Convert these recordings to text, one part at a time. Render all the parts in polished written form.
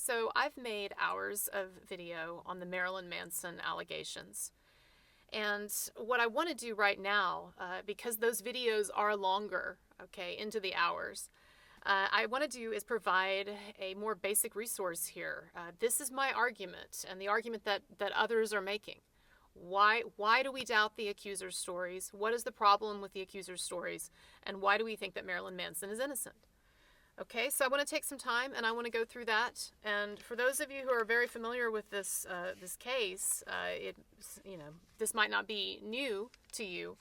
So I've made hours of video on the Marilyn Manson allegations. And what I want to do right now, because those videos are longer, okay, into the hours, I want to do is provide a more basic resource here. This is my argument, and the argument that others are making. Why do we doubt the accuser's stories? What is the problem with the accuser's stories? And why do we think that Marilyn Manson is innocent? Okay, so I want to take some time and I want to go through that. And for those of you who are very familiar with this case, this might not be new to you,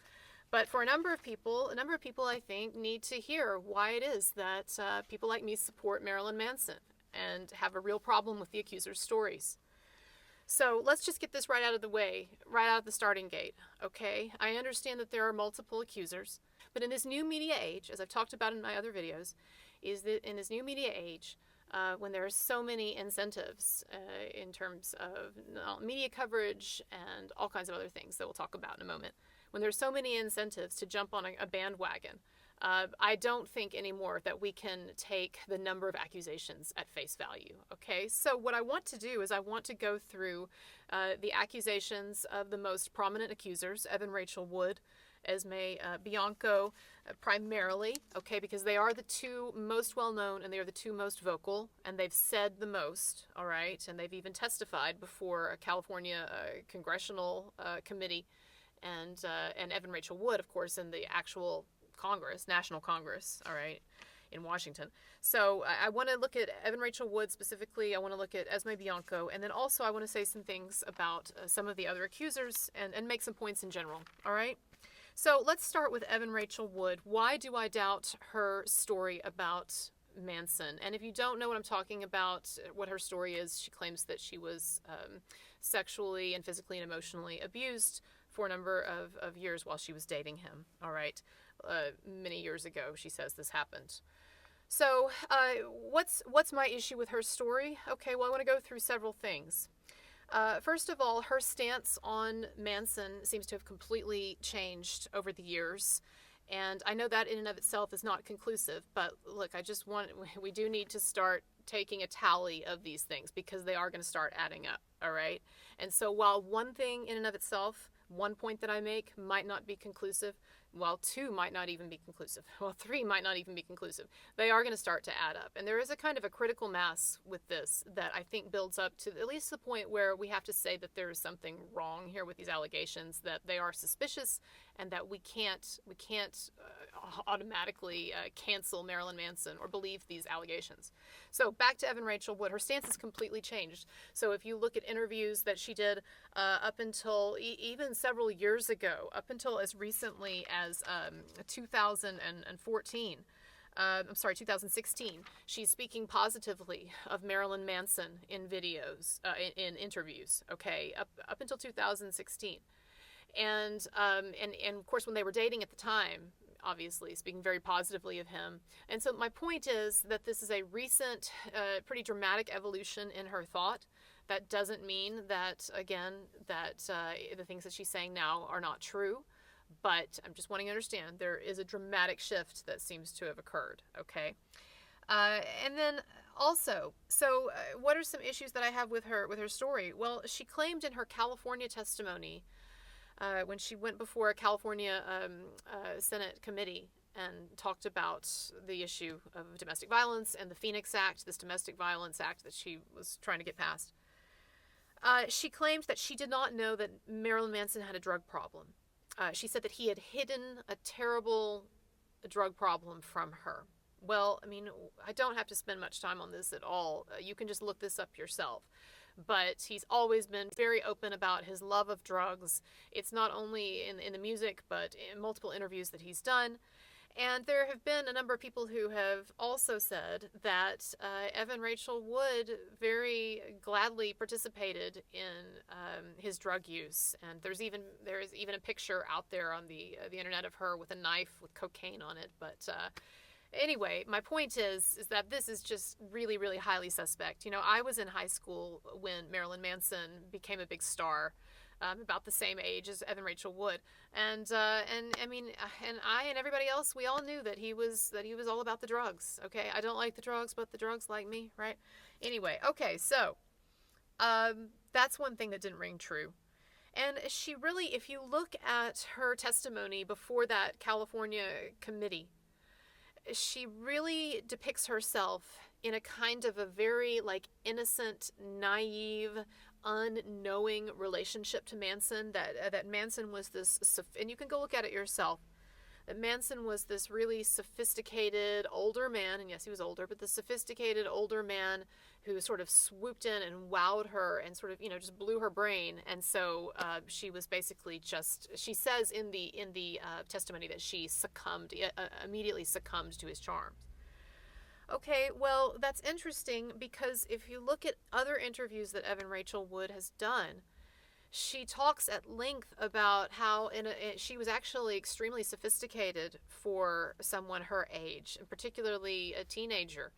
but for a number of people I think need to hear why it is that people like me support Marilyn Manson and have a real problem with the accuser's stories. So let's just get this right out of the way, right out of the starting gate, okay? I understand that there are multiple accusers, but in this new media age, as I've talked about in my other videos, is that in this new media age, when there are so many incentives in terms of media coverage and all kinds of other things that we'll talk about in a moment, when there's so many incentives to jump on a bandwagon, I don't think anymore that we can take the number of accusations at face value, okay? So what I want to do is I want to go through the accusations of the most prominent accusers, Evan Rachel Wood, Esme Bianco, primarily, okay, because they are the two most well-known and they are the two most vocal, and they've said the most, all right, and they've even testified before a California congressional committee, and Evan Rachel Wood, of course, in the actual Congress, National Congress, all right, in Washington. So I want to look at Evan Rachel Wood specifically. I want to look at Esme Bianco, and then also I want to say some things about some of the other accusers and make some points in general, all right? So let's start with Evan Rachel Wood. Why do I doubt her story about Manson? And if you don't know what I'm talking about, what her story is, she claims that she was sexually and physically and emotionally abused for a number of years while she was dating him, all right? Many years ago, she says this happened. So what's my issue with her story? Okay, well, I want to go through several things. First of all, her stance on Manson seems to have completely changed over the years. And I know that in and of itself is not conclusive, but look, we do need to start taking a tally of these things because they are going to start adding up, all right? And so while one thing in and of itself, one point that I make might not be conclusive, while two might not even be conclusive, while three might not even be conclusive, they are going to start to add up. And there is a kind of a critical mass with this that I think builds up to at least the point where we have to say that there is something wrong here with these allegations, that they are suspicious, and that we can't automatically cancel Marilyn Manson or believe these allegations. So back to Evan Rachel Wood, her stance has completely changed. So if you look at interviews that she did up until even several years ago, up until as recently as 2014, 2016, she's speaking positively of Marilyn Manson in videos, in interviews, okay, up until 2016. And of course, when they were dating at the time, obviously speaking very positively of him. And so my point is that this is a recent, pretty dramatic evolution in her thought. That doesn't mean that, again, that the things that she's saying now are not true. But I'm just wanting to understand there is a dramatic shift that seems to have occurred, okay? And then also, so what are some issues that I have with her story? Well, she claimed in her California testimony, when she went before a California Senate committee and talked about the issue of domestic violence and the Phoenix Act, this domestic violence act that she was trying to get passed, she claimed that she did not know that Marilyn Manson had a drug problem. She said that he had hidden a terrible drug problem from her. Well, I mean, I don't have to spend much time on this at all. You can just look this up yourself. But he's always been very open about his love of drugs. It's not only in the music, but in multiple interviews that he's done. And there have been a number of people who have also said that Evan Rachel Wood very gladly participated in his drug use. And there is even a picture out there on the internet of her with a knife with cocaine on it. But anyway, my point is that this is just really, really highly suspect. You know, I was in high school when Marilyn Manson became a big star. About the same age as Evan Rachel Wood, and I mean, and I and everybody else, we all knew that he was all about the drugs. Okay, I don't like the drugs, but the drugs like me, right? Anyway, okay, so that's one thing that didn't ring true. And she really, if you look at her testimony before that California committee, she really depicts herself in a kind of a very like innocent, naive, unknowing relationship to Manson. That Manson was this, and you can go look at it yourself. That Manson was this really sophisticated older man, and yes, he was older, but the sophisticated older man who sort of swooped in and wowed her and sort of, just blew her brain. And so she was basically just, she says in the testimony that she immediately succumbed to his charms. Okay, well, that's interesting because if you look at other interviews that Evan Rachel Wood has done, she talks at length about how she was actually extremely sophisticated for someone her age, and particularly a teenager,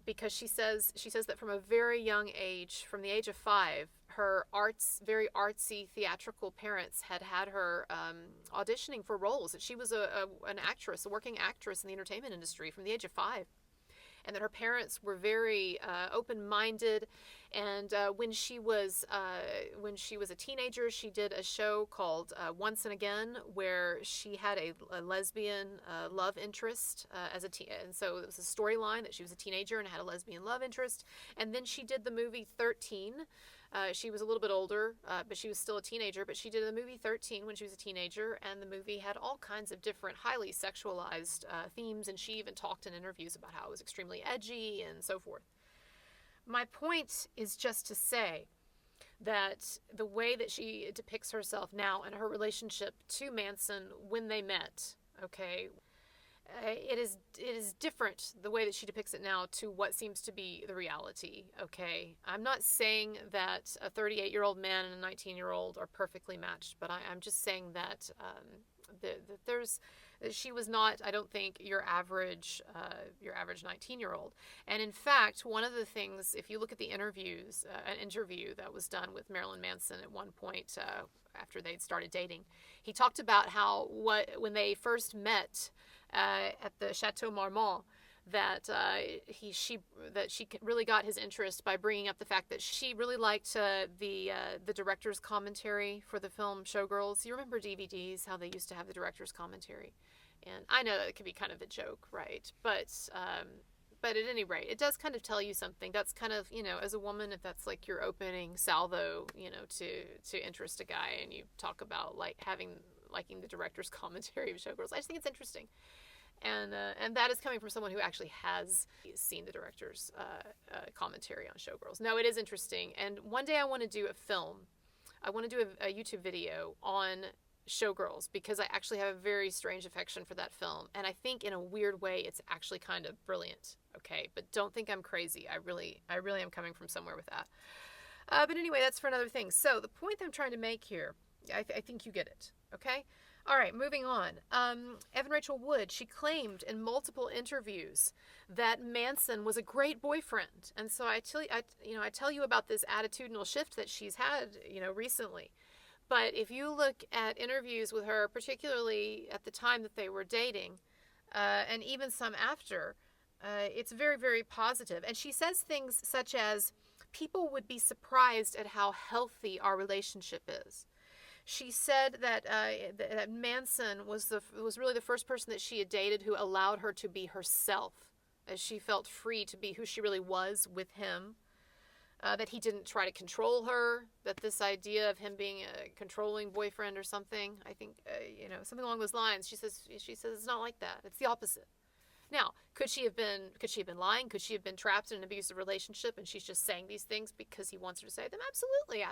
because she says that from a very young age, from the age of 5, her very artsy theatrical parents had her auditioning for roles. That she was an actress, a working actress in the entertainment industry from the age of 5. And that her parents were very open-minded, and when she was a teenager, she did a show called Once and Again, where she had a lesbian love interest and so it was a storyline that she was a teenager and had a lesbian love interest. And then she did the movie 13. She was a little bit older, but she was still a teenager. But she did the movie 13 when she was a teenager, and the movie had all kinds of different highly sexualized themes, and she even talked in interviews about how it was extremely edgy and so forth. My point is just to say that the way that she depicts herself now and her relationship to Manson when they met, okay, it is different, the way that she depicts it now, to what seems to be the reality, okay? I'm not saying that a 38-year-old man and a 19-year-old are perfectly matched, but I'm just saying that she was not, I don't think, your average 19-year-old. And in fact, one of the things, if you look at the interviews, an interview that was done with Marilyn Manson at one point after they'd started dating, he talked about how when they first met at the Chateau Marmont, that she really got his interest by bringing up the fact that she really liked the director's commentary for the film Showgirls. You remember DVDs, how they used to have the director's commentary? And I know that it can be kind of a joke, right? But at any rate, it does kind of tell you something. That's kind of, as a woman, if that's like your opening salvo, to interest a guy, and you talk about liking the director's commentary of Showgirls. I just think it's interesting. And that is coming from someone who actually has seen the director's commentary on Showgirls. No, it is interesting. And one day I want to do a film. I want to do a YouTube video on Showgirls, because I actually have a very strange affection for that film. And I think in a weird way, it's actually kind of brilliant. Okay, but don't think I'm crazy. I really am coming from somewhere with that. But anyway, that's for another thing. So the point that I'm trying to make here, I think you get it. Okay. All right, moving on. Evan Rachel Wood, she claimed in multiple interviews that Manson was a great boyfriend. And so I tell you about this attitudinal shift that she's had, recently. But if you look at interviews with her, particularly at the time that they were dating, and even some after, it's very, very positive. And she says things such as, people would be surprised at how healthy our relationship is. She said that Manson was really the first person that she had dated who allowed her to be herself, as she felt free to be who she really was with him. That he didn't try to control her. That this idea of him being a controlling boyfriend or something, I think, something along those lines. She says it's not like that. It's the opposite. Now, could she have been lying? Could she have been trapped in an abusive relationship and she's just saying these things because he wants her to say them? Absolutely.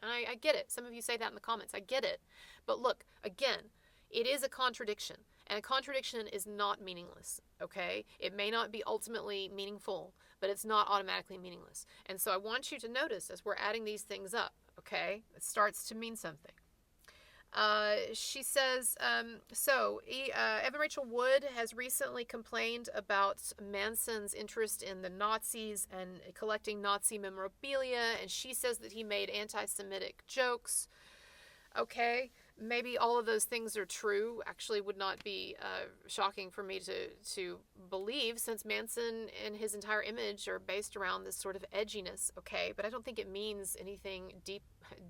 And I get it. Some of you say that in the comments. I get it. But look, again, it is a contradiction. And a contradiction is not meaningless, okay? It may not be ultimately meaningful, but it's not automatically meaningless. And so I want you to notice as we're adding these things up, okay? It starts to mean something. She says, Evan Rachel Wood has recently complained about Manson's interest in the Nazis and collecting Nazi memorabilia, and she says that he made anti-Semitic jokes. Okay, maybe all of those things are true. Actually, would not be shocking for me to believe, since Manson and his entire image are based around this sort of edginess. Okay, but I don't think it means anything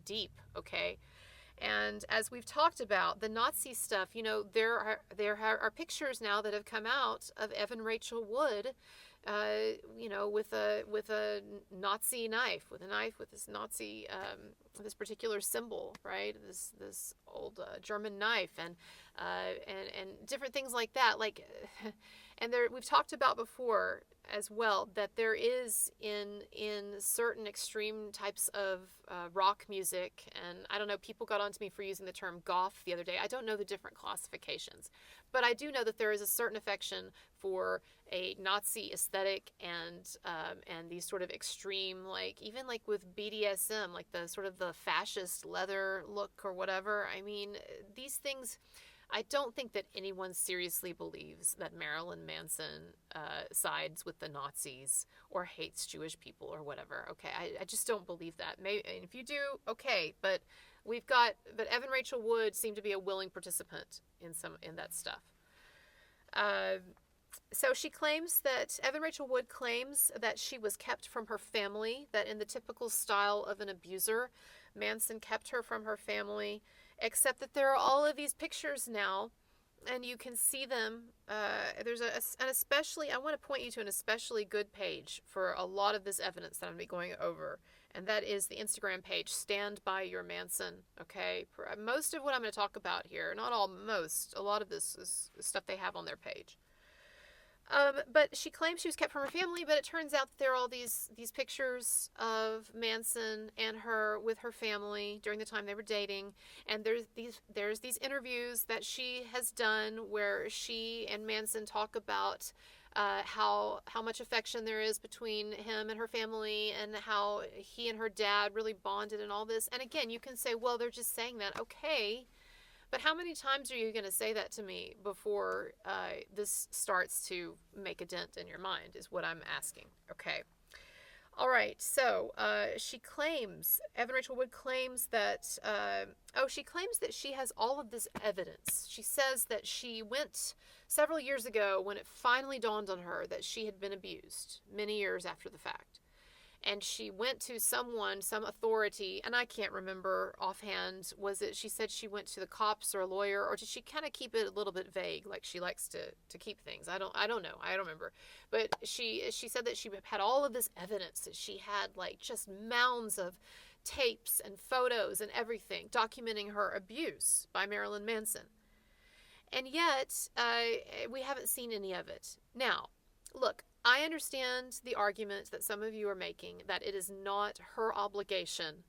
deep. Okay. And as we've talked about, the Nazi stuff, you know, there are pictures now that have come out of Evan Rachel Wood, you know, with a Nazi knife, with this Nazi, this particular symbol, right? This old German knife, and different things like that. Like, and there, we've talked about before as well, that there is in certain extreme types of rock music, and I don't know, people got onto me for using the term goth the other day. I don't know the different classifications, but I do know that there is a certain affection for a Nazi aesthetic, and these sort of extreme, like even like with BDSM, like the sort of the fascist leather look or whatever. I mean, these things, I don't think that anyone seriously believes that Marilyn Manson sides with the Nazis or hates Jewish people or whatever. Okay, I just don't believe that. Maybe, and if you do, okay, but Evan Rachel Wood seemed to be a willing participant in that stuff. So Evan Rachel Wood claims that she was kept from her family, that in the typical style of an abuser, Manson kept her from her family, except that there are all of these pictures now, and you can see them. There's I want to point you to an especially good page for a lot of this evidence that I'm going to be going over, and that is the Instagram page, Stand By Your Manson, okay? Most of what I'm going to talk about here, not all, a lot of this is stuff they have on their page. But she claims she was kept from her family, but it turns out that there are all these pictures of Manson and her with her family during the time they were dating, and there's these interviews that she has done where she and Manson talk about how much affection there is between him and her family, and how he and her dad really bonded and all this. And again, you can say, well, they're just saying that. Okay. But how many times are you going to say that to me before this starts to make a dent in your mind, is what I'm asking. Okay. All right. So Evan Rachel Wood claims that, she claims that she has all of this evidence. She says that she went several years ago when it finally dawned on her that she had been abused, many years after the fact. And she went to some authority, and I can't remember offhand, she said she went to the cops or a lawyer, or did she kind of keep it a little bit vague, like she likes to keep things? I don't know. I don't remember. But she said that she had all of this evidence, that she had like just mounds of tapes and photos and everything documenting her abuse by Marilyn Manson. And yet, we haven't seen any of it. Now, look, I understand the argument that some of you are making, that it is not her obligation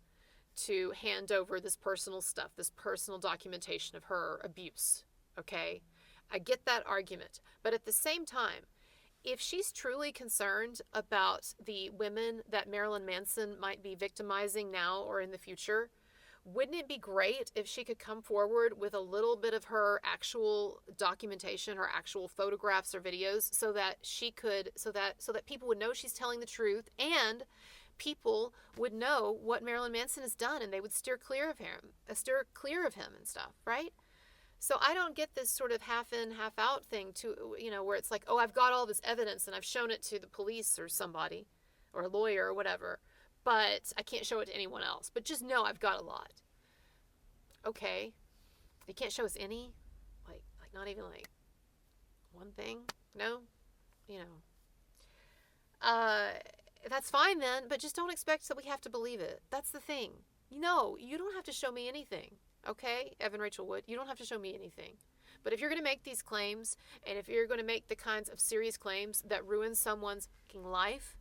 to hand over this personal stuff, this personal documentation of her abuse, okay? I get that argument. But at the same time, if she's truly concerned about the women that Marilyn Manson might be victimizing now or in the future, wouldn't it be great if she could come forward with a little bit of her actual documentation, her actual photographs or videos, so that people would know she's telling the truth, and people would know what Marilyn Manson has done, and they would steer clear of him and stuff, right? So I don't get this sort of half in, half out thing where it's like, oh, I've got all this evidence and I've shown it to the police or somebody or a lawyer or whatever, but I can't show it to anyone else. But just know I've got a lot. Okay. You can't show us any? Like not even like one thing? No? That's fine then, but just don't expect that we have to believe it. That's the thing. No, you don't have to show me anything. Okay, Evan Rachel Wood, you don't have to show me anything. But if you're going to make these claims, and if you're going to make the kinds of serious claims that ruin someone's fucking life,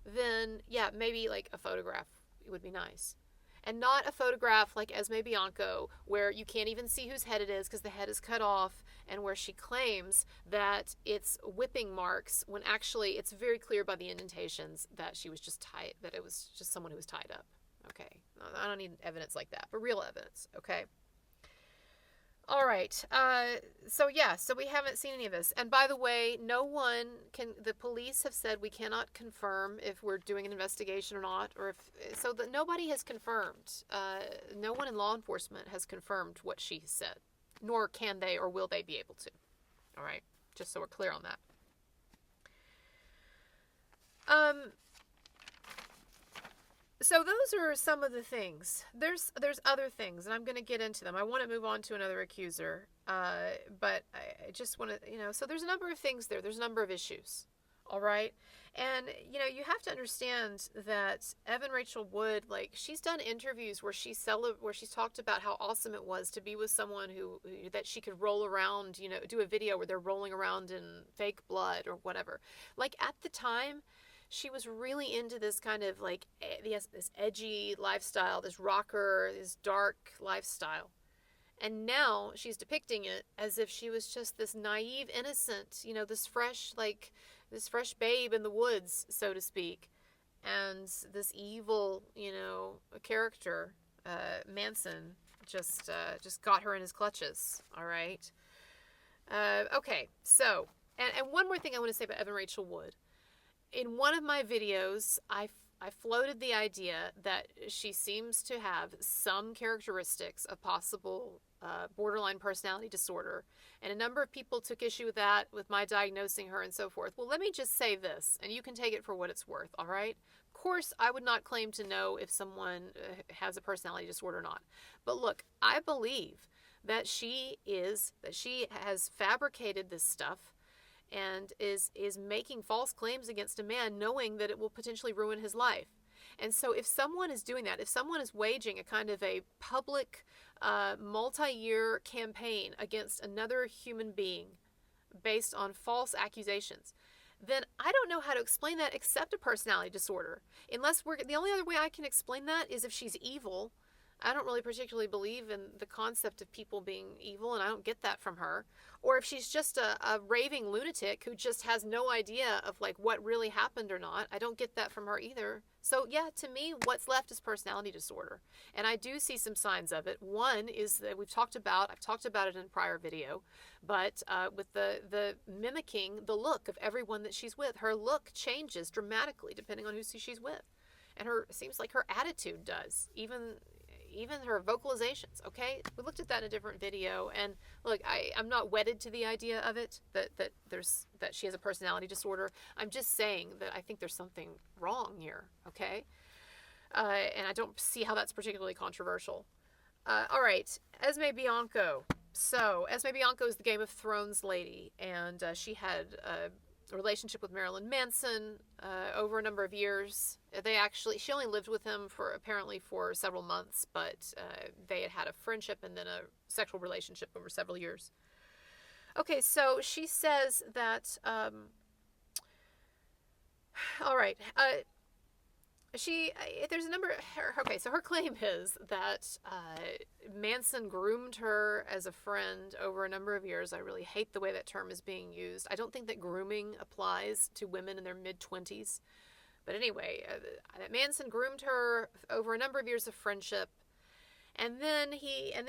then yeah, maybe like a photograph would be nice. And not a photograph like Esme Bianco, where you can't even see whose head it is because the head is cut off, and where she claims that it's whipping marks when actually it's very clear by the indentations that she was just tied, that it was just someone who was tied up. Okay, I don't need evidence like that, but real evidence, okay? All right. So yeah, so we haven't seen any of this. And by the way, no one can. The police have said we cannot confirm if we're doing an investigation or not, or if so that nobody has confirmed. No one in law enforcement has confirmed what she said, nor can they or will they be able to. All right, just so we're clear on that. So those are some of the things. There's other things, and I'm going to get into them. I want to move on to another accuser, but I just want to, so there's a number of things there. There's a number of issues, all right? And, you have to understand that Evan Rachel Wood, like, she's done interviews where she's talked about how awesome it was to be with someone who that she could roll around, do a video where they're rolling around in fake blood or whatever. Like, at the time, she was really into this kind of like this edgy lifestyle, this rocker, this dark lifestyle. And now she's depicting it as if she was just this naive, innocent, this fresh babe in the woods, so to speak. And this evil, character, Manson, just got her in his clutches. All right. Okay. So, and one more thing I want to say about Evan Rachel Wood. In one of my videos, I floated the idea that she seems to have some characteristics of possible borderline personality disorder. And a number of people took issue with that, with my diagnosing her and so forth. Well, let me just say this, and you can take it for what it's worth, all right? Of course, I would not claim to know if someone has a personality disorder or not. But look, I believe that she has fabricated this stuff and is making false claims against a man knowing that it will potentially ruin his life. And so if someone is doing that, if someone is waging a kind of a public multi-year campaign against another human being based on false accusations, then I don't know how to explain that except a personality disorder. The only other way I can explain that is if she's evil. I don't really particularly believe in the concept of people being evil, and I don't get that from her. Or if she's just a raving lunatic who just has no idea of like what really happened or not. I don't get that from her either. So yeah, to me, what's left is personality disorder. And I do see some signs of it. One is that I've talked about it in a prior video, but with the mimicking the look of everyone that she's with. Her look changes dramatically depending on who she's with. And it seems like her attitude does, even her vocalizations, okay? We looked at that in a different video, and look, I'm not wedded to the idea of it, that she has a personality disorder. I'm just saying that I think there's something wrong here, okay? And I don't see how that's particularly controversial. All right, Esme Bianco. So, Esme Bianco is the Game of Thrones lady, and she had a relationship with Marilyn Manson over a number of years. She only lived with him apparently for several months, but they had a friendship and then a sexual relationship over several years. Okay, so she says that, all right, there's a number, okay, so her claim is that Manson groomed her as a friend over a number of years. I really hate the way that term is being used. I don't think that grooming applies to women in their mid-20s. But anyway, that Manson groomed her over a number of years of friendship. And then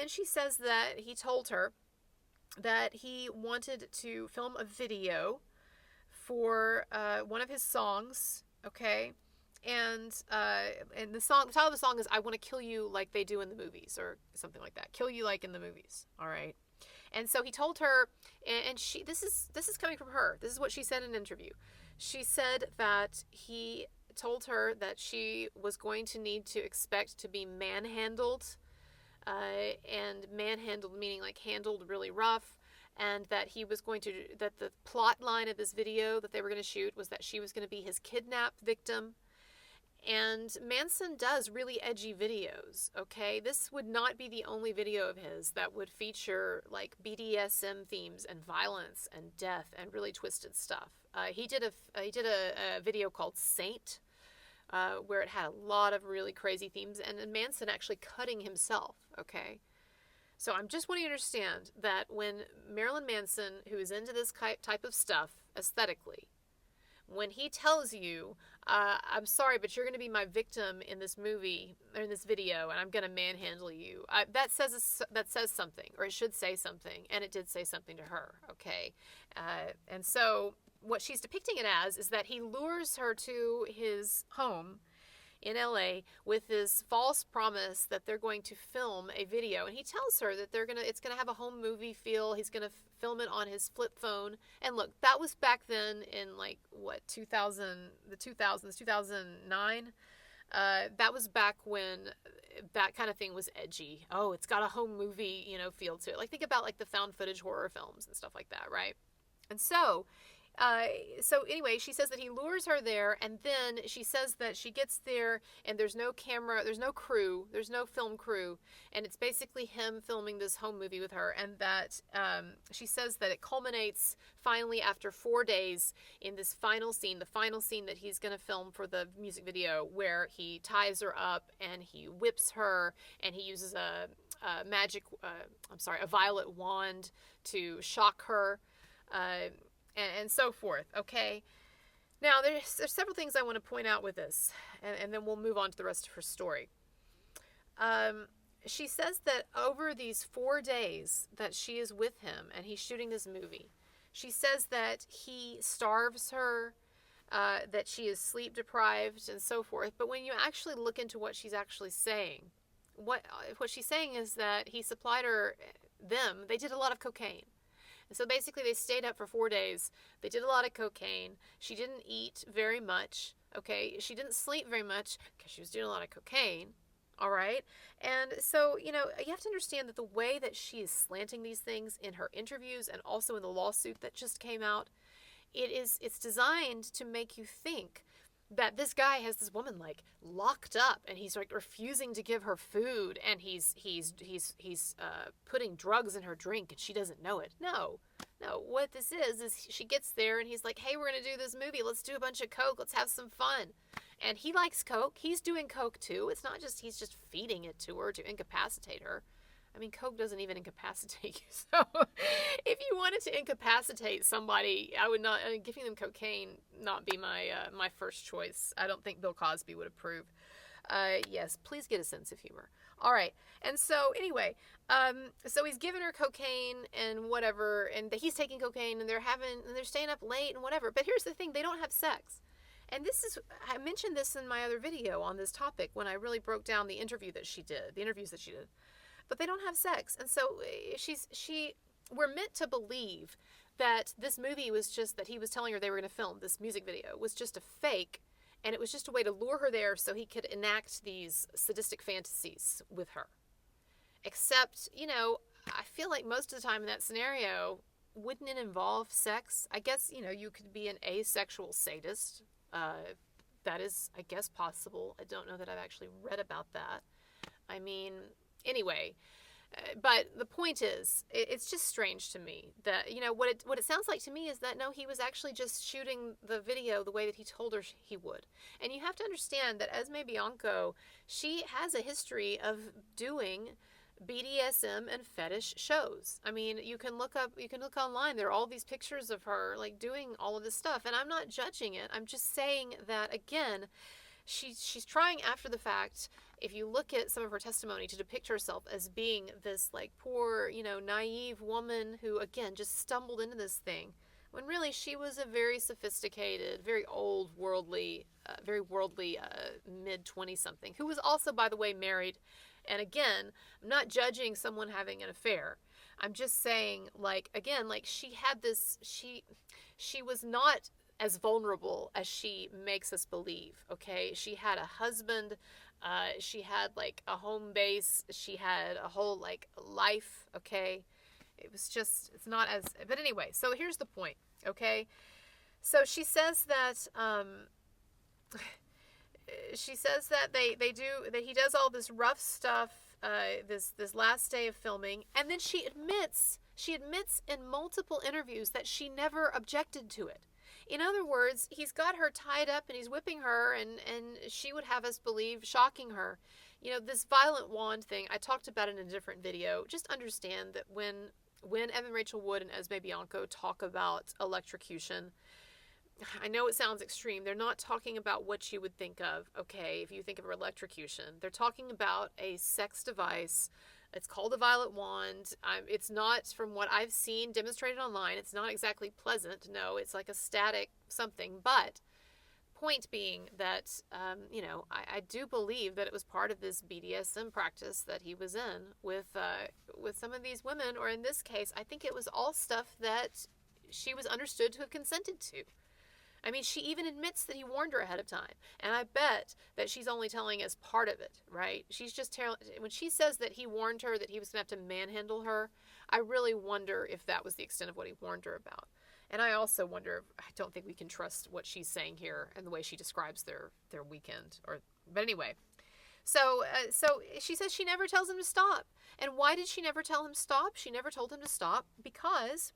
she says that he told her that he wanted to film a video for one of his songs, okay? And the title of the song is "I Want to Kill You Like They Do in the Movies," or something like that. Kill you like in the movies. All right. And so he told her, and this is coming from her. This is what she said in an interview. She said that he told her that she was going to need to expect to be manhandled, and manhandled meaning like handled really rough. And that that the plot line of this video that they were going to shoot was that she was going to be his kidnap victim. And Manson does really edgy videos, okay? This would not be the only video of his that would feature like BDSM themes and violence and death and really twisted stuff. He did a video called Saint, where it had a lot of really crazy themes, and Manson actually cutting himself, okay? So I'm just wanting you to understand that when Marilyn Manson, who is into this type of stuff aesthetically, when he tells you, I'm sorry, but you're going to be my victim in this movie or in this video, and I'm going to manhandle you. That says something, or it should say something, and it did say something to her. Okay, and so what she's depicting it as is that he lures her to his home in LA with this false promise that they're going to film a video, and he tells her that it's gonna have a home movie feel. He's gonna film it on his flip phone. And look, that was back then in like what 2009. That was back when that kind of thing was edgy. Oh, it's got a home movie, feel to it. Like think about like the found footage horror films and stuff like that, right? And so anyway, she says that he lures her there, and then she says that she gets there and there's no camera, there's no crew, there's no film crew, and it's basically him filming this home movie with her, and that she says that it culminates finally after 4 days in this final scene, the final scene that he's going to film for the music video, where he ties her up and he whips her and he uses a violet wand to shock her. And so forth, okay? Now, there's several things I want to point out with this, and then we'll move on to the rest of her story. She says that over these 4 days that she is with him and he's shooting this movie, she says that he starves her, that she is sleep deprived, and so forth. But when you actually look into what she's actually saying, what she's saying is that he supplied her, they did a lot of cocaine. And so basically they stayed up for 4 days. They did a lot of cocaine. She didn't eat very much, okay? She didn't sleep very much because she was doing a lot of cocaine, all right? And so, you have to understand that the way that she is slanting these things in her interviews and also in the lawsuit that just came out, it's designed to make you think that this guy has this woman like locked up, and he's like refusing to give her food, and he's putting drugs in her drink, and she doesn't know it. No, what this is she gets there and he's like, hey, we're gonna do this movie, let's do a bunch of coke, let's have some fun. And he likes coke, he's doing coke too. It's not just he's just feeding it to her to incapacitate her. I mean, coke doesn't even incapacitate you. So if you wanted to incapacitate somebody, giving them cocaine not be my first choice. I don't think Bill Cosby would approve. Yes, please get a sense of humor. All right. And so anyway, so he's giving her cocaine and whatever, and he's taking cocaine, and they're staying up late and whatever. But here's the thing, they don't have sex. And I mentioned this in my other video on this topic when I really broke down the interviews that she did. But they don't have sex. And so we're meant to believe that this movie was just, that he was telling her they were going to film this music video, was just a fake, and it was just a way to lure her there so he could enact these sadistic fantasies with her. Except, I feel like most of the time in that scenario, wouldn't it involve sex? I guess, you could be an asexual sadist. That is, I guess, possible. I don't know that I've actually read about that. I mean, anyway, but the point is, it's just strange to me that, what it sounds like to me is that, no, he was actually just shooting the video the way that he told her he would. And you have to understand that Esme Bianco, she has a history of doing BDSM and fetish shows. I mean, you can look online. There are all these pictures of her like doing all of this stuff, and I'm not judging it. I'm just saying that, again, she's trying after the fact, if you look at some of her testimony, to depict herself as being this like poor, naive woman who, again, just stumbled into this thing, when really she was a very sophisticated, very old, worldly mid-20-something, who was also, by the way, married. And again, I'm not judging someone having an affair. I'm just saying, she had this, she was not as vulnerable as she makes us believe, okay? She had a husband, she had like a home base, she had a whole like life, okay? It's not as, but anyway, so here's the point, okay? So she says that, that he does all this rough stuff, this last day of filming, and then she admits in multiple interviews that she never objected to it. In other words, he's got her tied up and he's whipping her, and she would have us believe, shocking her. This violent wand thing, I talked about it in a different video. Just understand that when Evan Rachel Wood and Esme Bianco talk about electrocution, I know it sounds extreme. They're not talking about what you would think of, okay, if you think of electrocution. They're talking about a sex device. It's called a violet wand. It's not, from what I've seen demonstrated online, it's not exactly pleasant. No, it's like a static something. But point being that, I do believe that it was part of this BDSM practice that he was in with some of these women, or in this case, I think it was all stuff that she was understood to have consented to. I mean, she even admits that he warned her ahead of time. And I bet that she's only telling us part of it, right? She's just telling, when she says that he warned her that he was going to have to manhandle her, I really wonder if that was the extent of what he warned her about. And I also wonder, I don't think we can trust what she's saying here and the way she describes their weekend. But anyway, so she says she never tells him to stop. And why did she never tell him to stop? She never told him to stop because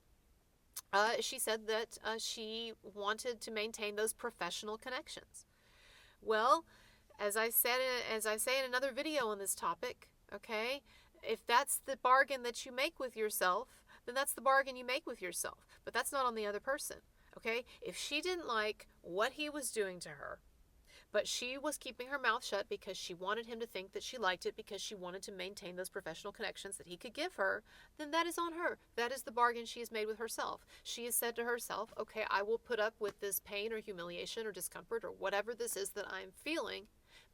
she said that she wanted to maintain those professional connections. Well, as I say in another video on this topic, okay, if that's the bargain that you make with yourself, then that's the bargain you make with yourself. But that's not on the other person, okay? If she didn't like what he was doing to her, but she was keeping her mouth shut because she wanted him to think that she liked it, because she wanted to maintain those professional connections that he could give her, then that is on her. That is the bargain she has made with herself. She has said to herself, okay, I will put up with this pain or humiliation or discomfort or whatever this is that I'm feeling,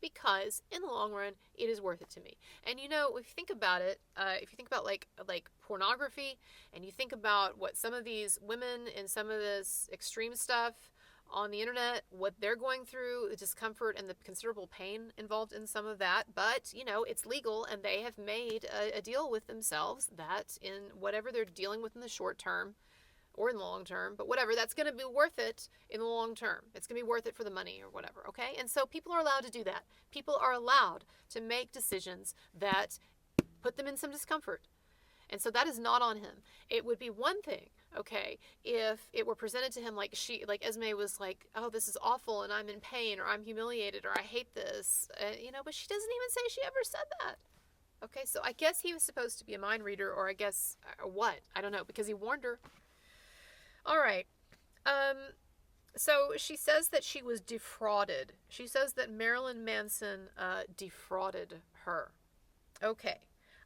because in the long run, it is worth it to me. And if you think about it, if you think about like pornography, and you think about what some of these women in some of this extreme stuff on the internet, what they're going through, the discomfort and the considerable pain involved in some of that, but it's legal, and they have made a deal with themselves that in whatever they're dealing with in the short term or in the long term, but whatever, that's going to be worth it in the long term. It's going to be worth it for the money or whatever, okay? And so people are allowed to do that. People are allowed to make decisions that put them in some discomfort. And so that is not on him. It would be one thing, okay, if it were presented to him like Esme was like, oh, this is awful and I'm in pain or I'm humiliated or I hate this, but she doesn't even say she ever said that. Okay, so I guess he was supposed to be a mind reader, or I guess, what? I don't know, because he warned her. All right. So she says that she was defrauded. She says that Marilyn Manson defrauded her. Okay.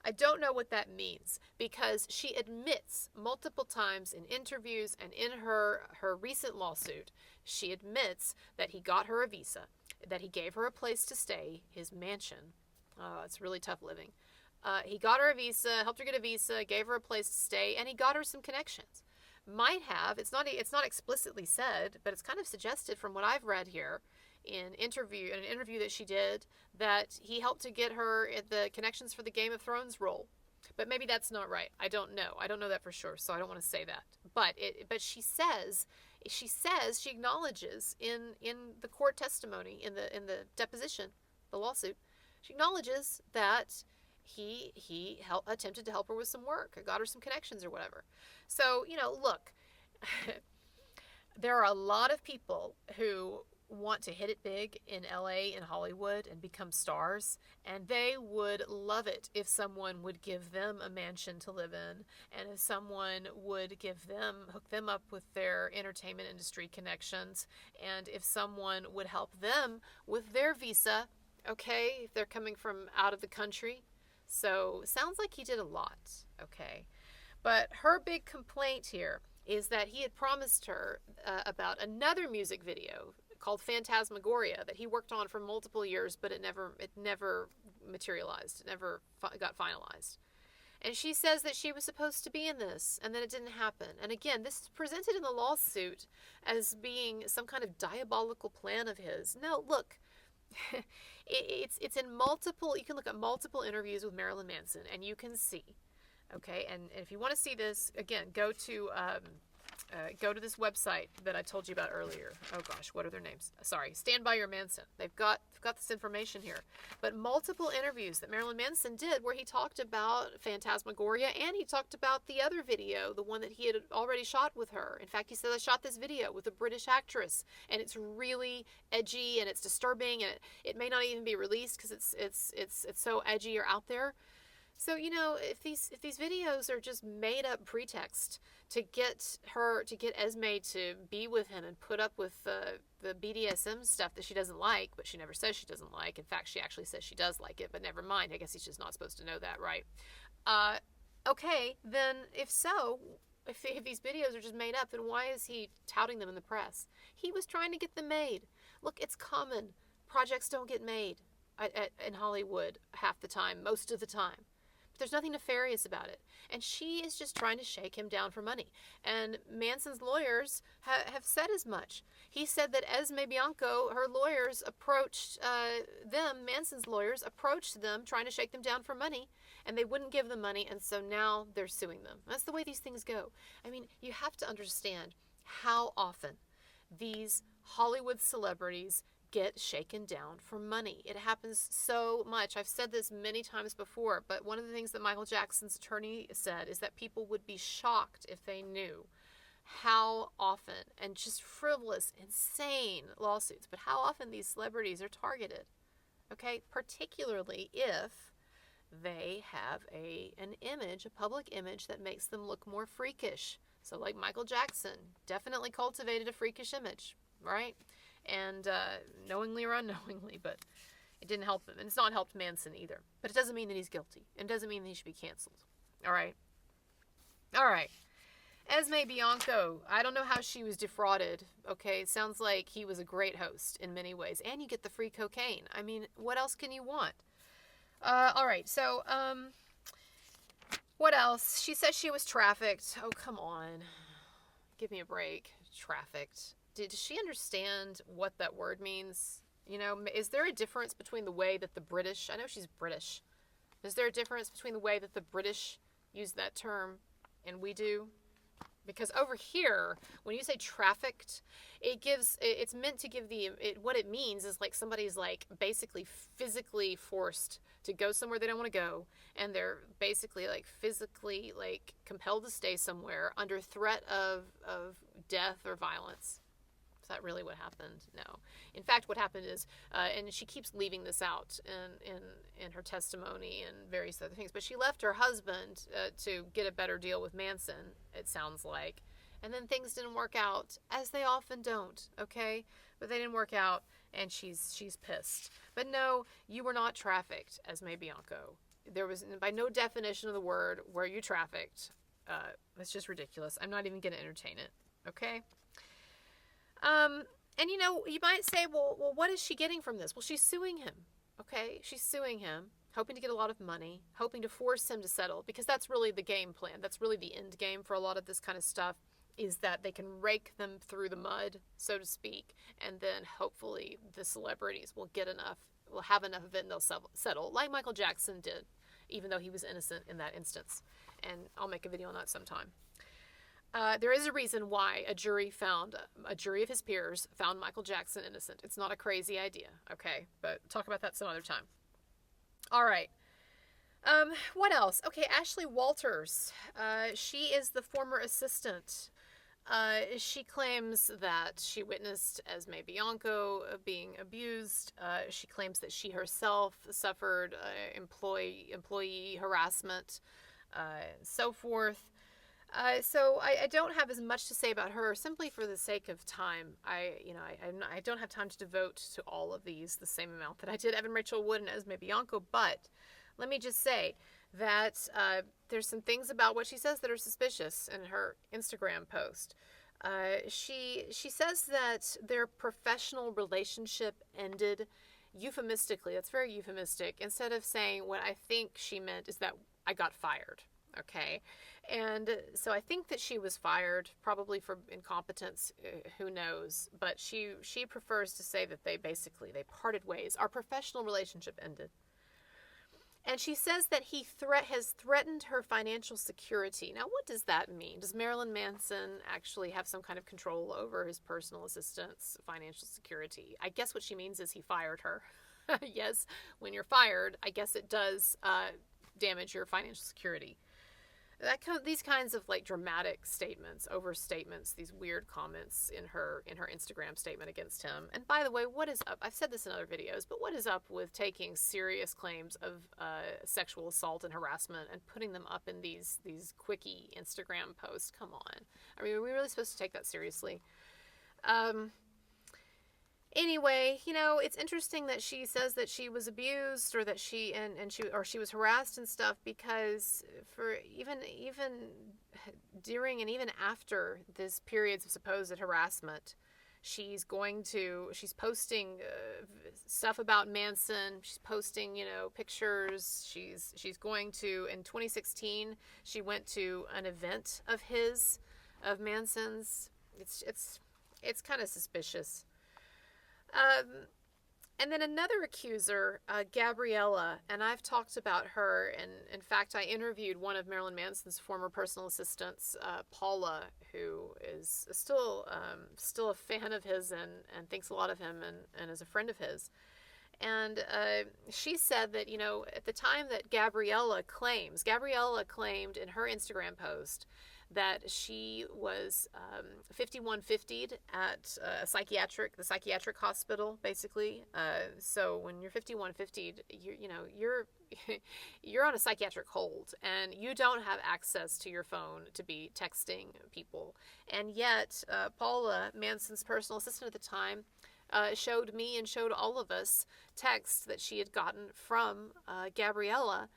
I don't know what that means, because she admits multiple times in interviews and in her recent lawsuit, she admits that he got her a visa, that he gave her a place to stay, his mansion. It's really tough living. He got her a visa, helped her get a visa, gave her a place to stay, and he got her some connections. Might have, it's not explicitly said, but it's kind of suggested from what I've read here in an interview that she did, that he helped to get her the connections for the Game of Thrones role. But maybe that's not right. I don't know. I don't know that for sure, so I don't want to say that. But she acknowledges in the court testimony, in the deposition, the lawsuit, she acknowledges that he attempted to help her with some work, got her some connections or whatever. So, look, there are a lot of people who want to hit it big in LA and Hollywood and become stars, and they would love it if someone would give them a mansion to live in, and if someone would hook them up with their entertainment industry connections, and if someone would help them with their visa, okay, if they're coming from out of the country. So sounds like he did a lot, okay? But her big complaint here is that he had promised her about another music video called Phantasmagoria that he worked on for multiple years, but it never materialized. It never got finalized. And she says that she was supposed to be in this, and that it didn't happen. And again, this is presented in the lawsuit as being some kind of diabolical plan of his. No, look, it's in multiple. You can look at multiple interviews with Marilyn Manson, and you can see. Okay, and if you want to see this, again, go to this website that I told you about earlier. Oh gosh, what are their names? Sorry, Stand By Your Manson. They've got this information here. But multiple interviews that Marilyn Manson did where he talked about Phantasmagoria, and he talked about the other video, the one that he had already shot with her. In fact, he said, I shot this video with a British actress, and it's really edgy and it's disturbing, and it may not even be released because it's so edgy or out there. So, if these videos are just made up pretext to get Esme to be with him and put up with the BDSM stuff that she doesn't like, but she never says she doesn't like. In fact, she actually says she does like it, but never mind. I guess he's just not supposed to know that, right? Okay, then if so, if these videos are just made up, then why is he touting them in the press? He was trying to get them made. Look, it's common. Projects don't get made in Hollywood half the time, most of the time. There's nothing nefarious about it. And she is just trying to shake him down for money. And Manson's lawyers have said as much. He said that Esme Bianco, her lawyers approached Manson's lawyers approached them trying to shake them down for money, and they wouldn't give them money, and so now they're suing them. That's the way these things go. I mean, you have to understand how often these Hollywood celebrities get shaken down for money. It happens so much. I've said this many times before, but one of the things that Michael Jackson's attorney said is that people would be shocked if they knew how often, and just frivolous, insane lawsuits, but how often these celebrities are targeted. Okay? Particularly if they have an image, a public image that makes them look more freakish. So like Michael Jackson definitely cultivated a freakish image, right? And knowingly or unknowingly, but it didn't help him. And it's not helped Manson either. But it doesn't mean that he's guilty. It doesn't mean that he should be canceled. All right? All right. Esme Bianco. I don't know how she was defrauded. Okay? It sounds like he was a great host in many ways. And you get the free cocaine. I mean, what else can you want? All right. So, what else? She said she was trafficked. Oh, come on. Give me a break. Trafficked. Does she understand what that word means? Is there a difference between the way that the British, I know she's British, is there a difference between the way that the British use that term and we do? Because over here, when you say trafficked, it's meant to give what it means is like somebody's like basically physically forced to go somewhere they don't want to go, and they're basically like physically like compelled to stay somewhere under threat of death or violence. Is that really what happened? No. In fact, what happened is, and she keeps leaving this out in her testimony and various other things, but she left her husband to get a better deal with Manson, it sounds like. And then things didn't work out, as they often don't, okay? But they didn't work out, and she's pissed. But no, you were not trafficked, Esme Bianco. There was, by no definition of the word, were you trafficked. It's just ridiculous. I'm not even going to entertain it, okay? And you might say, well, what is she getting from this? Well, she's suing him, okay? She's suing him, hoping to get a lot of money, hoping to force him to settle, because that's really the game plan. That's really the end game for a lot of this kind of stuff, is that they can rake them through the mud, so to speak, and then hopefully the celebrities will have enough of it and they'll settle, like Michael Jackson did, even though he was innocent in that instance. And I'll make a video on that sometime. There is a reason why a jury of his peers found Michael Jackson innocent. It's not a crazy idea, okay? But talk about that some other time. All right. What else? Okay, Ashley Walters. She is the former assistant. She claims that she witnessed Esme Bianco being abused. She claims that she herself suffered employee harassment, so forth. So I don't have as much to say about her, simply for the sake of time. I don't have time to devote to all of these the same amount that I did Evan Rachel Wood and Esme Bianco. But let me just say that there's some things about what she says that are suspicious in her Instagram post. She says that their professional relationship ended euphemistically. That's very euphemistic. Instead of saying what I think she meant is that I got fired. Okay. And so I think that she was fired, probably for incompetence, who knows, but she prefers to say that they parted ways. Our professional relationship ended. And she says that he has threatened her financial security. Now, what does that mean? Does Marilyn Manson actually have some kind of control over his personal assistant's financial security? I guess what she means is he fired her. Yes, when you're fired, I guess it does damage your financial security. these kinds of like dramatic statements, overstatements, these weird comments in her Instagram statement against him. And by the way, what is up? I've said this in other videos, but what is up with taking serious claims of sexual assault and harassment and putting them up in these quickie Instagram posts? Come on. I mean, are we really supposed to take that seriously? Anyway, it's interesting that she says that she was abused, or that she was harassed and stuff, because for even during and even after this periods of supposed harassment, she's posting stuff about Manson. She's posting, pictures. She's going to, in 2016, she went to an event of Manson's. It's kind of suspicious. And then another accuser, Gabriella, and I've talked about her, and in fact I interviewed one of Marilyn Manson's former personal assistants, Paula, who is still a fan of his and thinks a lot of him and is a friend of his. And she said that, at the time that Gabriella claimed in her Instagram post that she was 5150'd at the psychiatric hospital, basically. So when you're 5150'd, you're on a psychiatric hold, and you don't have access to your phone to be texting people. And yet, Paula, Manson's personal assistant at the time, showed me and showed all of us texts that she had gotten from Gabriella,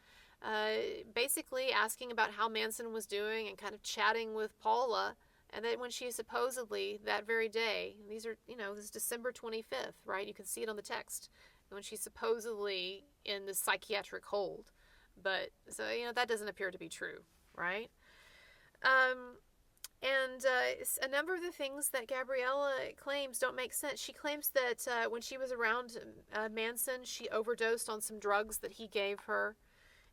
basically asking about how Manson was doing and kind of chatting with Paula. And then when she supposedly, that very day, this is December 25th, right? You can see it on the text. When she's supposedly in the psychiatric hold. But, so, that doesn't appear to be true, right? And a number of the things that Gabriella claims don't make sense. She claims that when she was around Manson, she overdosed on some drugs that he gave her.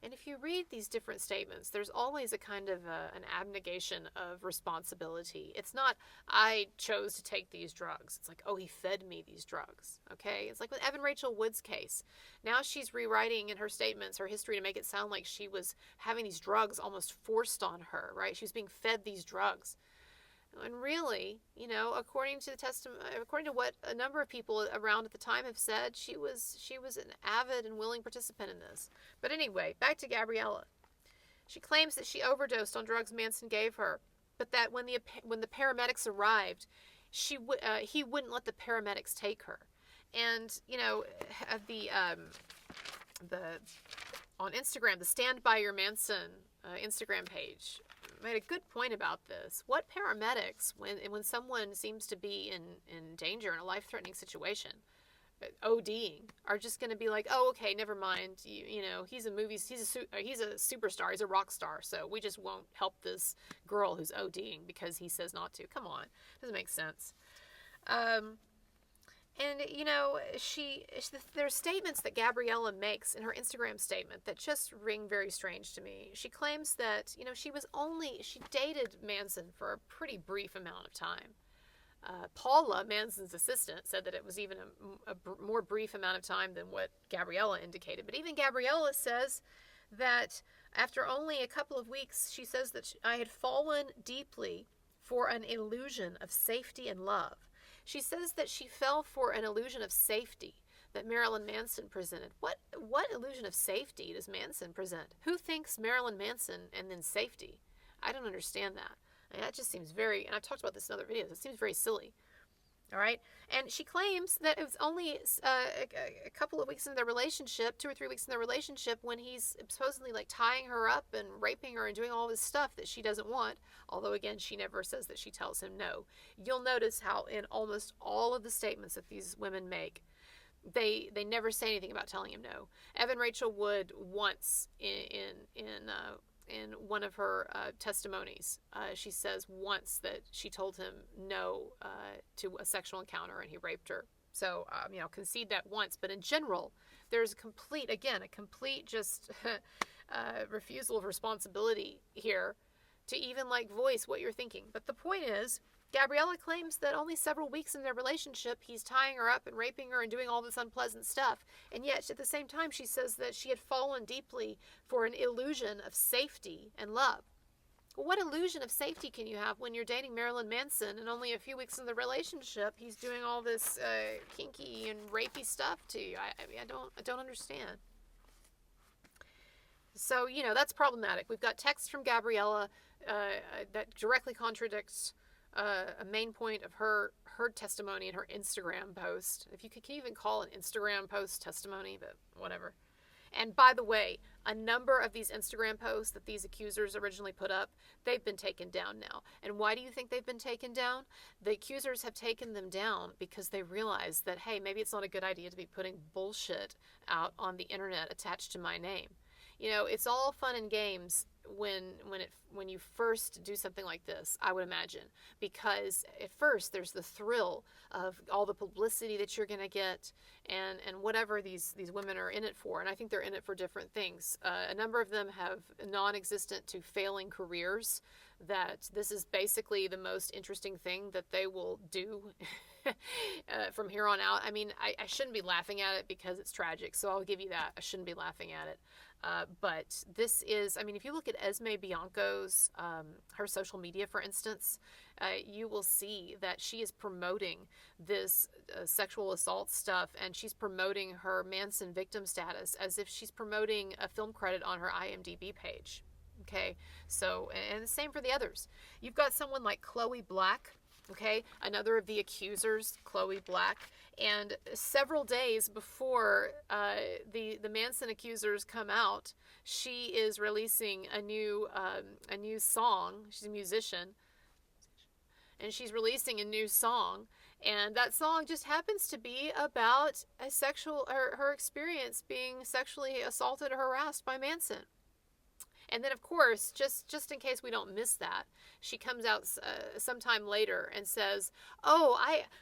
And if you read these different statements, there's always a kind of an abnegation of responsibility. It's not, I chose to take these drugs. It's like, oh, he fed me these drugs. Okay? It's like with Evan Rachel Wood's case. Now she's rewriting in her statements her history to make it sound like she was having these drugs almost forced on her, right? She was being fed these drugs. And really, according to according to what a number of people around at the time have said, she was an avid and willing participant in this. But anyway, back to Gabriella. She claims that she overdosed on drugs Manson gave her, but that when the paramedics arrived, he wouldn't let the paramedics take her. And on Instagram, the Stand By Your Manson Instagram page made a good point about this. What paramedics, when someone seems to be in danger, in a life-threatening situation, ODing, are just going to be like, oh, okay, never mind. He's a superstar, he's a rock star, so we just won't help this girl who's ODing because he says not to. Come on, doesn't make sense. And, there's statements that Gabriella makes in her Instagram statement that just ring very strange to me. She claims that, she dated Manson for a pretty brief amount of time. Paula, Manson's assistant, said that it was even a more brief amount of time than what Gabriella indicated. But even Gabriella says that after only a couple of weeks, she says that I had fallen deeply for an illusion of safety and love. She says that she fell for an illusion of safety that Marilyn Manson presented. What illusion of safety does Manson present? Who thinks Marilyn Manson and then safety? I don't understand that. That just seems very, and I've talked about this in other videos, it seems very silly. All right? And she claims that it was only a couple of weeks in their relationship, 2 or 3 weeks in their relationship, when he's supposedly like tying her up and raping her and doing all this stuff that she doesn't want. Although, again, she never says that she tells him no. You'll notice how in almost all of the statements that these women make, they never say anything about telling him no. Evan Rachel Wood once in one of her testimonies, she says once that she told him no to a sexual encounter and he raped her. So, concede that once. But in general, there's a complete just refusal of responsibility here to even voice what you're thinking. But the point is, Gabriella claims that only several weeks in their relationship, he's tying her up and raping her and doing all this unpleasant stuff. And yet, at the same time, she says that she had fallen deeply for an illusion of safety and love. what illusion of safety can you have when you're dating Marilyn Manson and only a few weeks in the relationship he's doing all this kinky and rapey stuff to you? I don't understand. So, you know, that's problematic. We've got text from Gabriella that directly contradicts a main point of her testimony in her Instagram post. If you can you even call an Instagram post testimony, but whatever. And by the way, a number of these Instagram posts that these accusers originally put up, they've been taken down now. And why do you think they've been taken down? The accusers have taken them down because they realize that, hey, maybe it's not a good idea to be putting bullshit out on the internet attached to my name. You know, it's all fun and games when you first do something like this, I would imagine, because at first there's the thrill of all the publicity that you're going to get and whatever these women are in it for. And I think they're in it for different things. A number of them have non-existent to failing careers, that this is basically the most interesting thing that they will do from here on out. I mean, I shouldn't be laughing at it because it's tragic, so I'll give you that. I shouldn't be laughing at it. But this is, I mean, if you look at Esme Bianco's, her social media, for instance, you will see that she is promoting this sexual assault stuff, and she's promoting her Manson victim status as if she's promoting a film credit on her IMDb page. Okay, so, and the same for the others. You've got someone like Chloe Black, okay, another of the accusers, Chloe Black, and several days before the Manson accusers come out, she is releasing a new song. She's a musician, and she's releasing a new song, and that song just happens to be about her experience being sexually assaulted or harassed by Manson. And then, of course, just in case we don't miss that, she comes out sometime later and says, oh,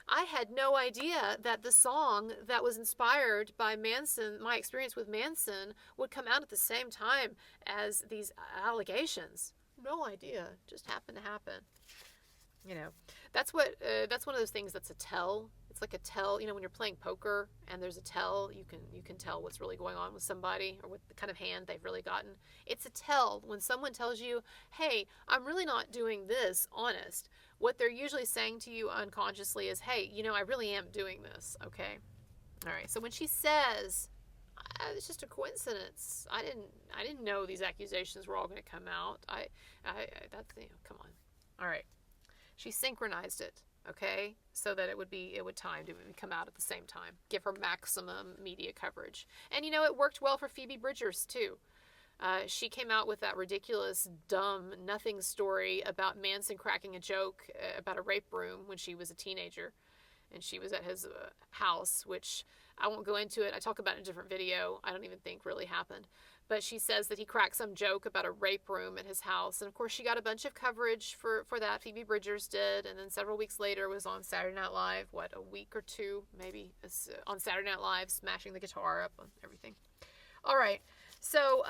I had no idea that the song that was inspired by Manson, my experience with Manson, would come out at the same time as these allegations. No idea. Just happened to happen. You know, that's one of those things that's a tell. It's like a tell, you know, when you're playing poker and there's a tell, you can tell what's really going on with somebody or with the kind of hand they've really gotten. It's a tell when someone tells you, hey, I'm really not doing this honest. What they're usually saying to you unconsciously is, hey, you know, I really am doing this, okay? All right, so when she says, it's just a coincidence, I didn't know these accusations were all going to come out. That's, you know, come on. All right. She synchronized it, okay, so that it would come out at the same time, give her maximum media coverage. And, you know, it worked well for Phoebe Bridgers, too. She came out with that ridiculous, dumb, nothing story about Manson cracking a joke about a rape room when she was a teenager. And she was at his house, which I won't go into it. I talk about it in a different video. I don't even think really happened. But she says that he cracked some joke about a rape room at his house. And, of course, she got a bunch of coverage for that. Phoebe Bridgers did. And then several weeks later was on Saturday Night Live, a week or two, maybe, on Saturday Night Live, smashing the guitar up and everything. All right. So,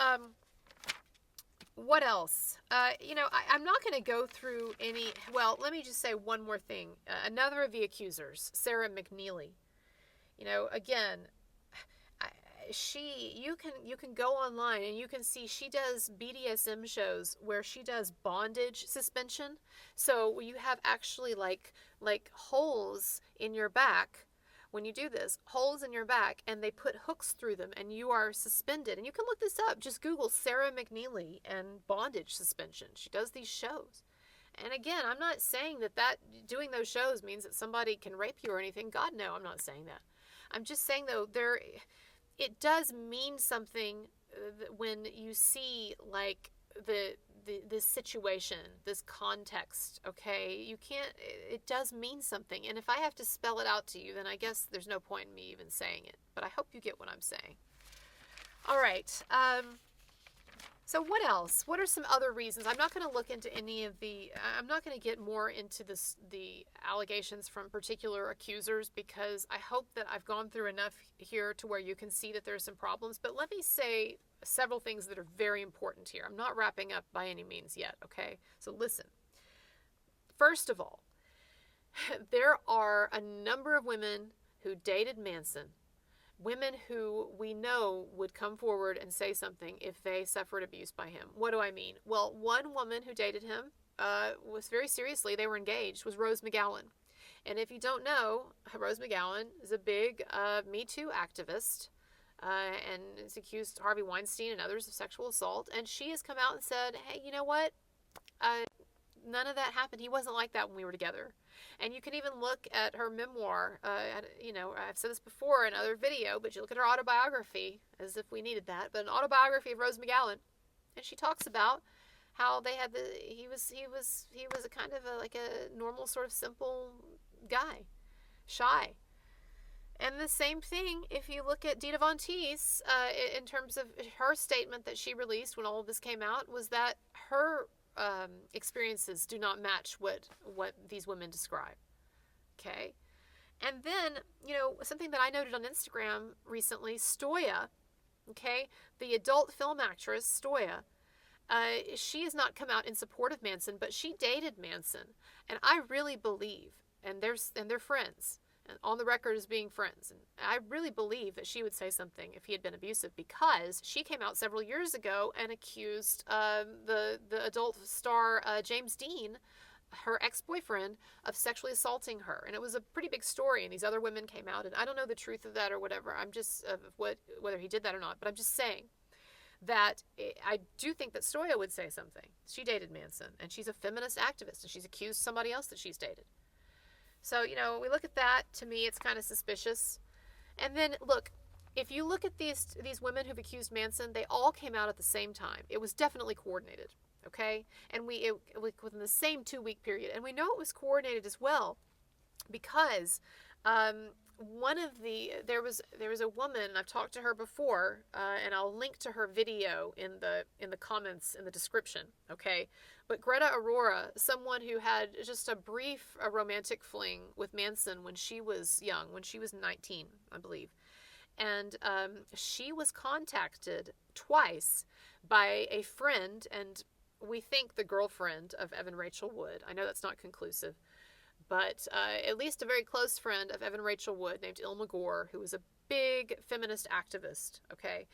what else? You know, I'm not going to go through any. Well, let me just say one more thing. Another of the accusers, Sarah McNeely. You know, again, you can go online and you can see she does BDSM shows where she does bondage suspension. So you have actually like holes in your back. When you do this, holes in your back, and they put hooks through them, and you are suspended. And you can look this up. Just Google Sarah McNeely and bondage suspension. She does these shows. And again, I'm not saying that doing those shows means that somebody can rape you or anything. God, no, I'm not saying that. I'm just saying, though, it does mean something when you see, like, this situation, this context, okay? It does mean something. And if I have to spell it out to you, then I guess there's no point in me even saying it. But I hope you get what I'm saying. All right. So what else? What are some other reasons? I'm not going to look into I'm not going to get more into the allegations from particular accusers, because I hope that I've gone through enough here to where you can see that there's some problems. But let me say several things that are very important here. I'm not wrapping up by any means yet, okay? So listen. First of all, there are a number of women who dated Manson women who we know would come forward and say something if they suffered abuse by him. What do I mean? Well, one woman who dated him was very seriously, they were engaged, was Rose McGowan. And if you don't know, Rose McGowan is a big Me Too activist and has accused Harvey Weinstein and others of sexual assault. And she has come out and said, hey, you know what? None of that happened. He wasn't like that when we were together. And you can even look at her memoir. I've said this before in another video, but you look at her autobiography, as if we needed that, but an autobiography of Rose McGowan, and she talks about how they had he was a kind of like a normal sort of simple guy, shy. And the same thing if you look at Dita Von Teese, in terms of her statement that she released when all of this came out, was that her experiences do not match what these women describe. Okay. And then, something that I noted on Instagram recently, Stoya, okay, the adult film actress Stoya, she has not come out in support of Manson, but she dated Manson. And I really believe, and they're friends, and on the record as being friends. And I really believe that she would say something if he had been abusive, because she came out several years ago and accused the adult star James Dean, her ex-boyfriend, of sexually assaulting her. And it was a pretty big story, and these other women came out, and I don't know the truth of that or whatever. I'm just whether he did that or not, but I'm just saying that I do think that Stoya would say something. She dated Manson, and she's a feminist activist, and she's accused somebody else that she's dated. So, we look at that. To me, it's kind of suspicious. And then, look, if you look at these women who've accused Manson, they all came out at the same time. It was definitely coordinated, okay? And within the same 2-week period. And we know it was coordinated as well because there was a woman, I've talked to her before, and I'll link to her video in the comments in the description, okay? But Greta Aurora, someone who had just a brief romantic fling with Manson when she was young, when she was 19, I believe. And she was contacted twice by a friend, and we think the girlfriend of Evan Rachel Wood. I know that's not conclusive, but at least a very close friend of Evan Rachel Wood named Mcgowan, who was a big feminist activist, okay?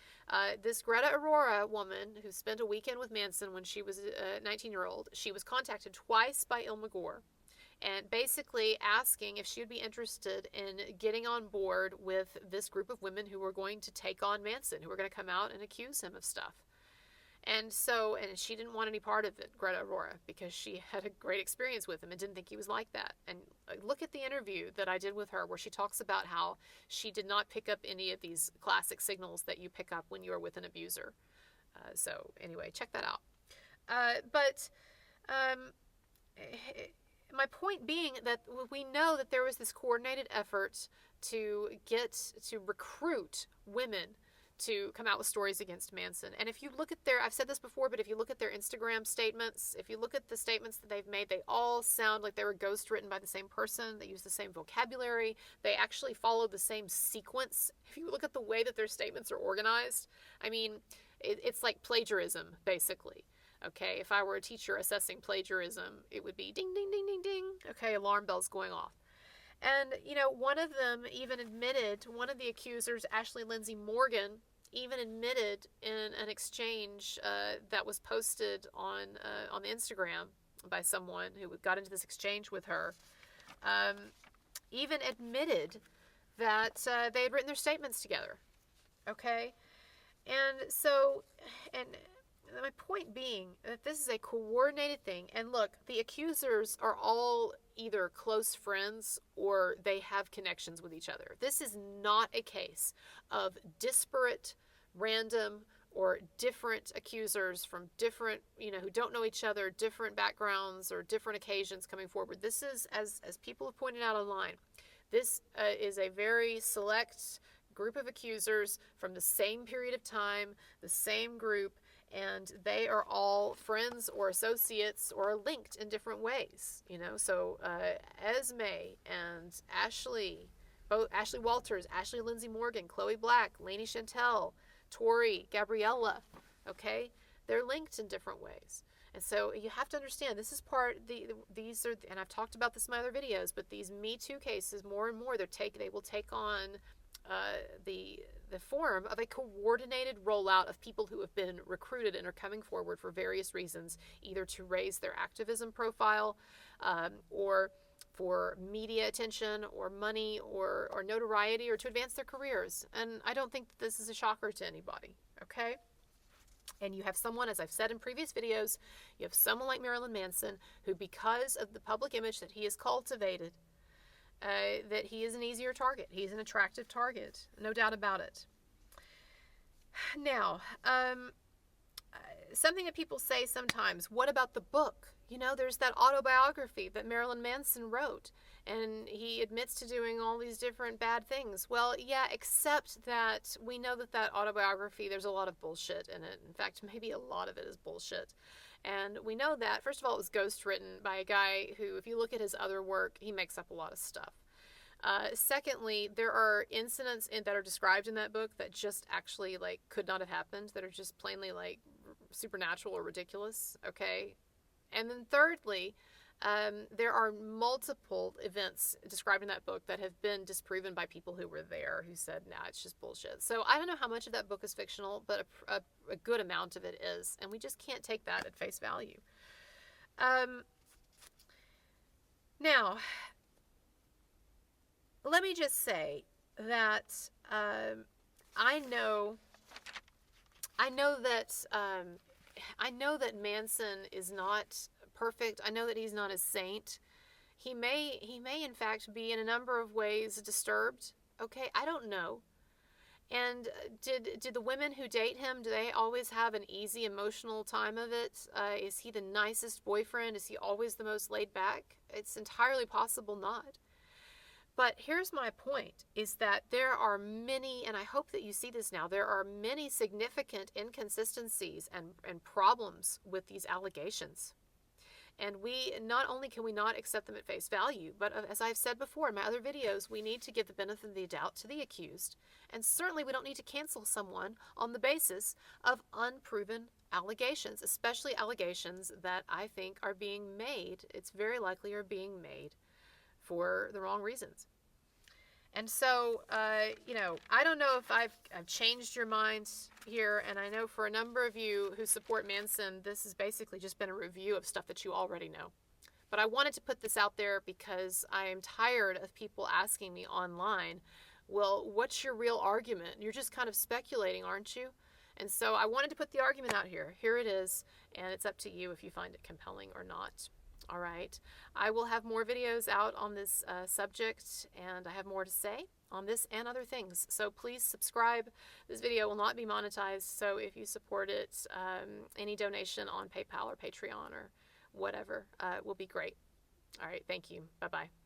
This Greta Aurora woman who spent a weekend with Manson when she was a 19-year-old, she was contacted twice by Mcgowan and basically asking if she would be interested in getting on board with this group of women who were going to take on Manson, who were going to come out and accuse him of stuff. And she didn't want any part of it, Greta Aurora, because she had a great experience with him and didn't think he was like that. And look at the interview that I did with her where she talks about how she did not pick up any of these classic signals that you pick up when you are with an abuser. So anyway, check that out. My point being that we know that there was this coordinated effort to recruit women to come out with stories against Manson. And if you look at I've said this before, but if you look at their Instagram statements, if you look at the statements that they've made, they all sound like they were ghost written by the same person. They use the same vocabulary. They actually follow the same sequence. If you look at the way that their statements are organized, I mean, it's like plagiarism, basically. Okay, if I were a teacher assessing plagiarism, it would be ding, ding, ding, ding, ding. Okay, alarm bells going off. And, one of them even admitted, one of the accusers, Ashley Lindsay Morgan, even admitted in an exchange that was posted on the Instagram by someone who got into this exchange with her, even admitted that they had written their statements together. Okay? And so, my point being that this is a coordinated thing. And look, the accusers are all either close friends or they have connections with each other. This is not a case of disparate, random, or different accusers from different, who don't know each other, different backgrounds or different occasions coming forward. This is, as people have pointed out online, this is a very select group of accusers from the same period of time, the same group, and they are all friends or associates or linked in different ways, So Esme and Ashley, both Ashley Walters, Ashley Lindsay Morgan, Chloe Black, Lainey Chantel, Tori, Gabriella, okay? They're linked in different ways. And so you have to understand, this is these are, and I've talked about this in my other videos, but these Me Too cases, more and more, they will take on the form of a coordinated rollout of people who have been recruited and are coming forward for various reasons, either to raise their activism profile, or for media attention or money or notoriety, or to advance their careers. And I don't think that this is a shocker to anybody, okay? And you have someone, as I've said in previous videos, you have someone like Marilyn Manson who, because of the public image that he has cultivated, that he is an easier target. He's an attractive target, no doubt about it. Now, something that people say sometimes, what about the book? You know, there's that autobiography that Marilyn Manson wrote, and he admits to doing all these different bad things. Well, yeah, except that we know that that autobiography, there's a lot of bullshit in it. In fact, maybe a lot of it is bullshit. And we know that, first of all, it was ghost written by a guy who, if you look at his other work, he makes up a lot of stuff. Secondly, there are incidents that are described in that book that just actually, like, could not have happened, that are just plainly, like, supernatural or ridiculous, okay? And then thirdly, there are multiple events described in that book that have been disproven by people who were there, who said, nah, it's just bullshit. So I don't know how much of that book is fictional, but a good amount of it is, and we just can't take that at face value. Now, let me just say that I know that Manson is not perfect. I know that he's not a saint. He may in fact be in a number of ways disturbed. Okay, I don't know. And did the women who date him, do they always have an easy emotional time of it? Is he the nicest boyfriend? Is he always the most laid back? It's entirely possible not. But here's my point, is that there are many, and I hope that you see this now, there are many significant inconsistencies and problems with these allegations. And not only can we not accept them at face value, but as I've said before in my other videos, we need to give the benefit of the doubt to the accused. And certainly we don't need to cancel someone on the basis of unproven allegations, especially allegations that I think are being made, it's very likely are being made for the wrong reasons. And so, you know, I don't know if I've changed your minds here, and I know for a number of you who support Manson, this has basically just been a review of stuff that you already know. But I wanted to put this out there because I am tired of people asking me online, well, what's your real argument? You're just kind of speculating, aren't you? And so I wanted to put the argument out here. Here it is, and it's up to you if you find it compelling or not. All right, I will have more videos out on this subject, and I have more to say on this and other things. So please subscribe. This video will not be monetized, so if you support it, any donation on PayPal or Patreon or whatever will be great. All right, thank you. Bye-bye.